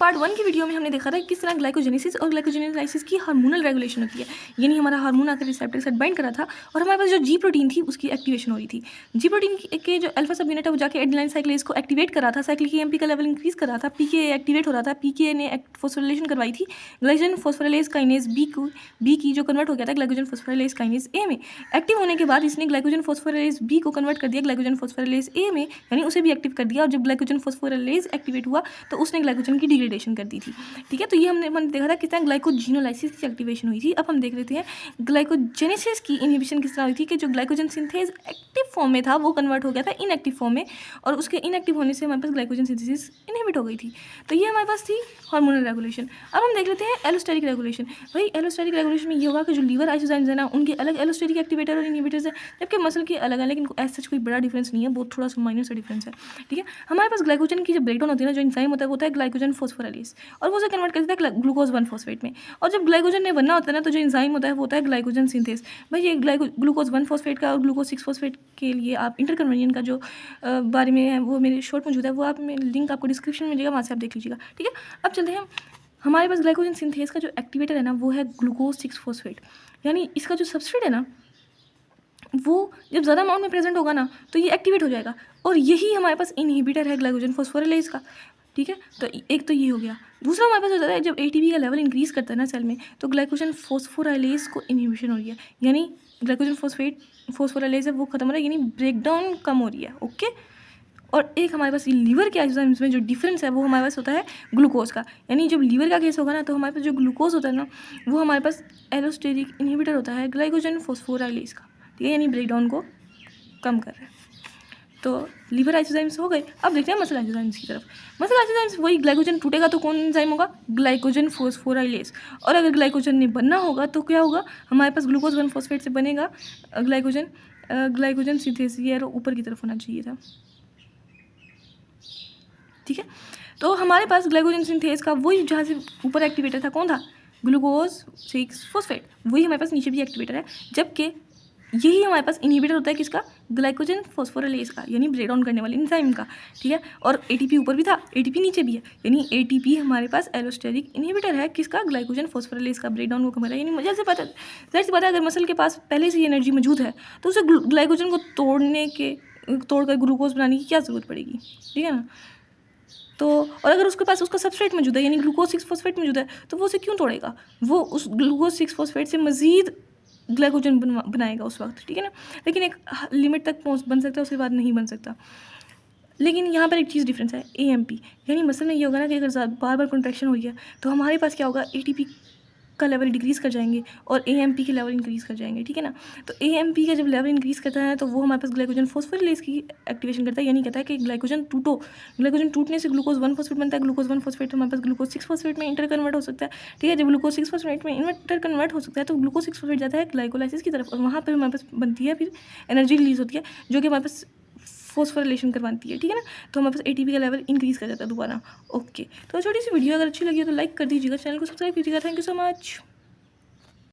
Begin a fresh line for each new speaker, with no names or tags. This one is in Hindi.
पार्ट 1 की वीडियो में हमने देखा था कि किस तरह ग्लाइकोजेनेसिस और ग्लाइकोजेनेलाइसिस की हार्मोनल रेगुलेशन होती है, यानी हमारा हार्मोन आकर रिसेप्टर के साथ बाइंड करा था और हमारे पास जो जी प्रोटीन थी उसकी एक्टिवेशन हो रही थी। जी प्रोटीन के जो अल्फा सब यूनिट है वो जाके एडेनाइन साइक्लेज को एक्टिवेट करा था, साइक्लिक एएमपी का लेवल इंक्रीज कर रहा था, पीके एक्टिवेट हो रहा था, पीके ने फॉस्फोरिलेशन करवाई थी ग्लाइकोजन फॉस्फोरिलेज काइनेज बी की जो कन्वर्ट हो गया था ग्लाइकोजन फॉस्फोरिलेज काइनेज ए में। एक्टिव होने के बाद इसने ग्लाइकोजन फॉस्फोरिलेज बी को कन्वर्ट कर दिया ग्लाइकोजन फॉस्फोरिलेज ए में, यानी उसे भी एक्टिव कर दिया। और जब ग्लाइकोजन फॉस्फोरिलेज एक्टिवेट हुआ तो उसने ग्लाइकोजन की डिग्रेडेशन कर दी थी। ठीक है, तो ये हमने देखा था किस तरह ग्लाइकोजिनोलाइसिस की एक्टिवेशन हुई थी। अब हम देख लेते हैं ग्लाइकोजेनेसिस की इनहिबिशन किस तरह हुई थी कि जो ग्लाइकोजन सिंथेज एक्टिव फॉर्म में था वो कन्वर्ट हो गया था इनएक्टिव फॉर्म में, और उसके इनएक्टिव होने से हमारे पास ग्लाइकोजन सिंथेसिस इनहिबिट हो गई थी। तो ये हमारे पास थी हार्मोनल रेगुलेशन। अब हम देख लेते हैं एलोस्टेरिक रेगुलेशन। भाई एलोस्टेरिक रेगुलेशन में ये होगा कि जो लीवर आइसोजाइम्स है ना उनके अलग एलोस्टेरिक एक्टिवेटर और इनहिबिटर्स है, जबकि मसल के अलग है, लेकिन ऐसा कोई बड़ा डिफरेंस नहीं है, बहुत थोड़ा सा माइनर सा डिफरेंस है। ठीक है, हमारे पास ग्लाइकोजन की जब ब्रेकडाउन होती है ना, जो एंजाइम होता है वो होता है ग्लाइकोजन फॉस्फोराइलेज, और वो उसे कन्वर्ट कर देता है ग्लूकोज 1 फॉस्फेट में। और जब ग्लाइकोजन ने बनना होता है ना तो जो एंजाइम होता है वो होता है ग्लाइकोजन सिंथेज। भाई ये ग्लूकोज 1 फॉस्फेट का और ग्लूकोज 6 फॉस्फेट के लिए आप इंटरकन्वर्जन का जो बारे में है वो मेरे शॉर्ट मौजूद है, वो आप लिंक आपको डिस्क्रिप्शन में मिलेगा, वहाँ से आप देख लीजिएगा। ठीक है, अब चलते हैं हमारे पास ग्लाइकोजन सिंथेज का जो एक्टिवेटर है ना वो है ग्लूकोज 6 फॉस्फेट, यानी इसका जो सबस्ट्रेट है ना वो जब ज़्यादा अमाउंट में प्रेजेंट होगा ना तो ये एक्टिवेट हो जाएगा, और यही हमारे पास इनहिबिटर है ग्लाइकोजन फॉस्फोरिलेज का। ठीक है, तो एक तो ये हो गया। दूसरा हमारे पास हो जाता है जब एटीपी का लेवल इंक्रीज करता है ना सेल में तो ग्लाइकोजन फॉस्फोराइलेज को इनहिबिशन हो रही है, यानी ग्लाइकोजन फॉस्फोराइलेज है वो खत्म हो रहा है, यानी ब्रेकडाउन कम हो रही है। ओके, और एक हमारे पास लीवर के आइसोजाइम्स में जो डिफरेंस है वो हमारे पास होता है ग्लूकोज का, यानी जब लीवर का केस होगा ना तो हमारे पास जो ग्लूकोज होता है ना वो हमारे पास एलोस्टेरिक इनहिबिटर होता है ग्लाइकोजन फॉस्फोराइलेज का। ठीक है, यानी ब्रेकडाउन को कम कर रहा है। तो लीवर आइसोजाइम्स हो गए। अब देखते हैं मसल आइसोजाइम्स की तरफ। मसल आइसोजाइम्स वही ग्लाइकोजन टूटेगा तो कौन एंजाइम होगा, ग्लाइकोजन फॉस्फोराइलेज, और अगर ग्लाइकोजन ने बनना होगा तो क्या होगा, हमारे पास ग्लूकोज 1 फॉस्फेट से बनेगा ग्लाइकोजन सिंथेसिस, ये ऊपर की तरफ होना चाहिए था। ठीक है, तो हमारे पास ग्लाइकोजन सिंथेज का वही जहाँ से ऊपर एक्टिवेटर था कौन था, ग्लूकोज 6 फॉस्फेट, वही हमारे पास नीचे भी एक्टिवेटर है, जबकि यही हमारे पास इनहिबिटर होता है किसका, ग्लाइकोजन फॉस्फोरिलेज का, यानी ब्रेक डाउन करने वाले एंजाइम का। ठीक है, और एटीपी ऊपर भी था, एटीपी नीचे भी है, यानी एटीपी हमारे पास एलोस्टेरिक इनहिबिटर है किसका, ग्लाइकोजन फॉस्फोरिलेज का, ब्रेक डाउन को कम कर रहा है। यानी मुझे से पता जैसे से पता है अगर मसल के पास पहले से ही एनर्जी मौजूद है तो उसे ग्लाइकोजन को तोड़कर ग्लूकोज बनाने की क्या ज़रूरत पड़ेगी। ठीक है ना, तो और अगर उसके पास उसका सबस्ट्रेट मौजूद है यानी ग्लूकोज 6 फॉस्फेट मौजूद है तो वो उसे क्यों तोड़ेगा, वो उस ग्लूकोज 6 फॉस्फेट से मजीद ग्लाइकोजन बनाएगा उस वक्त। ठीक है ना, लेकिन एक लिमिट तक बन सकता है, उसके बाद नहीं बन सकता। लेकिन यहाँ पर एक चीज़ डिफरेंस है, एएमपी, यानी मसल में ये होगा ना कि अगर बार बार कॉन्ट्रैक्शन हो रही है तो हमारे पास क्या होगा, एटीपी का लेवल डिक्रीज़ कर जाएंगे और एएमपी के लेवल इंक्रीज़ कर जाएंगे। ठीक है ना, तो एएमपी का जब लेवल इंक्रीज़ करता है तो वो हमारे पास ग्लाइकोजन फॉस्फोरिलेज की एक्टिवेशन करता है, यानी कहता है कि ग्लाइकोजन टूटने से ग्लूकोज 1 फॉस्फेट बनता है, ग्लूकोज 1 फॉस्फेट हमारे पास ग्लूकोज 6 फॉस्फेट में इंटर कन्वर्ट हो सकता है। ठीक है, जब ग्लूकोज 6 फॉस्फेट में इंटर कन्वर्ट हो सकता है तो ग्लूकोज 6 फॉस्फेट जाता है ग्लाइकोलाइसिस की तरफ, और वहाँ पर हमारे पास बनती है फिर एनर्जी रिलीज होती है जो कि हमारे पास फॉस्फोरिलेशन करवाती है। ठीक है ना, तो हमारे पास एटीपी का लेवल इंक्रीज़ कर जाता है दोबारा। ओके, तो छोटी सी वीडियो अगर अच्छी लगी हो तो लाइक कर दीजिएगा, चैनल को सब्सक्राइब कीजिएगा। Thank you so much.